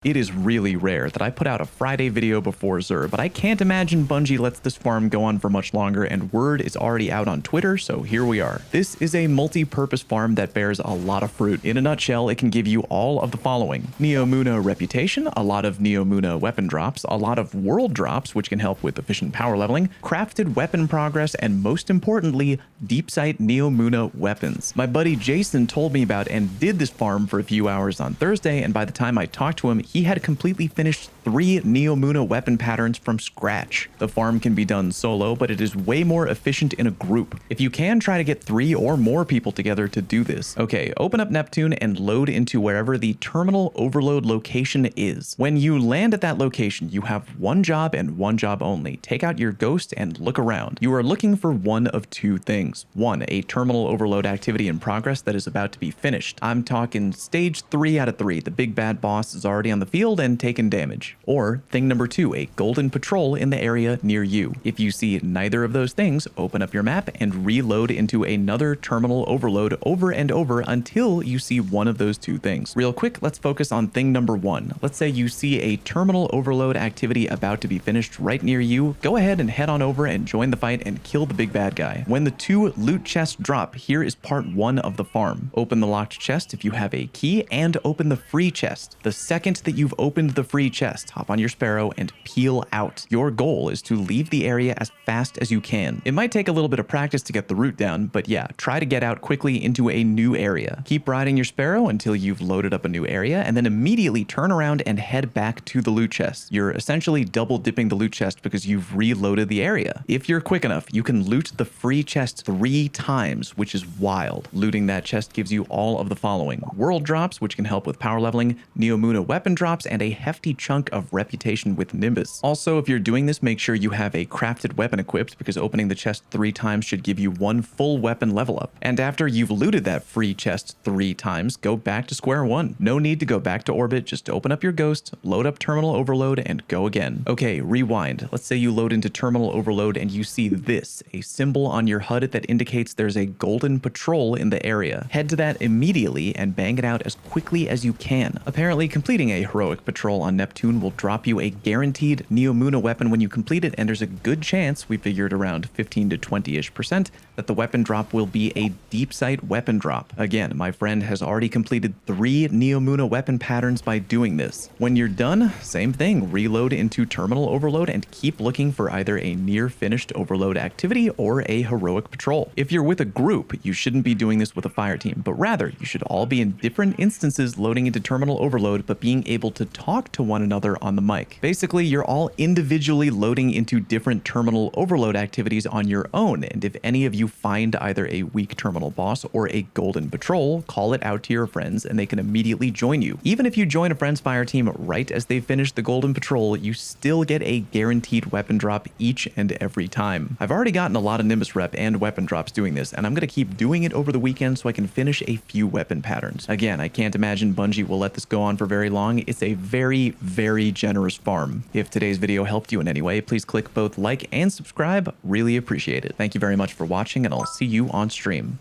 It is really rare that I put out a Friday video before Xur, but I can't imagine Bungie lets this farm go on for much longer, and word is already out on Twitter, so here we are. This is a multi-purpose farm that bears a lot of fruit. In a nutshell, it can give you all of the following: Neomuna reputation, a lot of Neomuna weapon drops, a lot of world drops, which can help with efficient power leveling, crafted weapon progress, and most importantly, Deepsight Neomuna weapons. My buddy Jason told me about and did this farm for a few hours on Thursday, and by the time I talked to him, he had completely finished 3 Neomuna weapon patterns from scratch. The farm can be done solo, but it is way more efficient in a group. If you can, try to get 3 or more people together to do this. Okay, open up Neptune and load into wherever the terminal overload location is. When you land at that location, you have one job and one job only. Take out your ghost and look around. You are looking for one of 2 things. 1, a terminal overload activity in progress that is about to be finished. I'm talking stage 3 out of 3. The big bad boss is already on the field and taking damage. Or thing number 2, a golden patrol in the area near you. If you see neither of those things, open up your map and reload into another terminal overload over and over until you see one of those 2 things. Real quick, let's focus on thing number 1. Let's say you see a terminal overload activity about to be finished right near you. Go ahead and head on over and join the fight and kill the big bad guy. When the 2 loot chests drop, here is part 1 of the farm. Open the locked chest if you have a key, and open the free chest. The second that you've opened the free chest, hop on your Sparrow and peel out. Your goal is to leave the area as fast as you can. It might take a little bit of practice to get the route down, but yeah, try to get out quickly into a new area. Keep riding your Sparrow until you've loaded up a new area, and then immediately turn around and head back to the loot chest. You're essentially double dipping the loot chest because you've reloaded the area. If you're quick enough, you can loot the free chest 3 times, which is wild. Looting that chest gives you all of the following: world drops, which can help with power leveling, Neomuna weapon drops, and a hefty chunk of reputation with Nimbus. Also, if you're doing this, make sure you have a crafted weapon equipped, because opening the chest 3 times should give you 1 full weapon level up. And after you've looted that free chest 3 times, go back to square one. No need to go back to orbit, just open up your ghost, load up terminal overload, and go again. Okay, rewind. Let's say you load into terminal overload and you see this, a symbol on your HUD that indicates there's a golden patrol in the area. Head to that immediately and bang it out as quickly as you can. Apparently, completing a heroic patrol on Neptune will drop you a guaranteed Neomuna weapon when you complete it, and there's a good chance, we figured around 15 to 20-ish%, that the weapon drop will be a Deepsight weapon drop. Again, my friend has already completed 3 Neomuna weapon patterns by doing this. When you're done, same thing, reload into terminal overload and keep looking for either a near finished overload activity or a heroic patrol. If you're with a group, you shouldn't be doing this with a fire team, but rather you should all be in different instances loading into terminal overload, but being able to talk to one another on the mic. Basically, you're all individually loading into different terminal overload activities on your own, and if any of you find either a weak terminal boss or a golden patrol, call it out to your friends and they can immediately join you. Even if you join a friend's fire team right as they finish the golden patrol, you still get a guaranteed weapon drop each and every time. I've already gotten a lot of Nimbus rep and weapon drops doing this, and I'm going to keep doing it over the weekend so I can finish a few weapon patterns. Again, I can't imagine Bungie will let this go on for very long. It's a very, very generous farm. If today's video helped you in any way, please click both like and subscribe. Really appreciate it. Thank you very much for watching, and I'll see you on stream.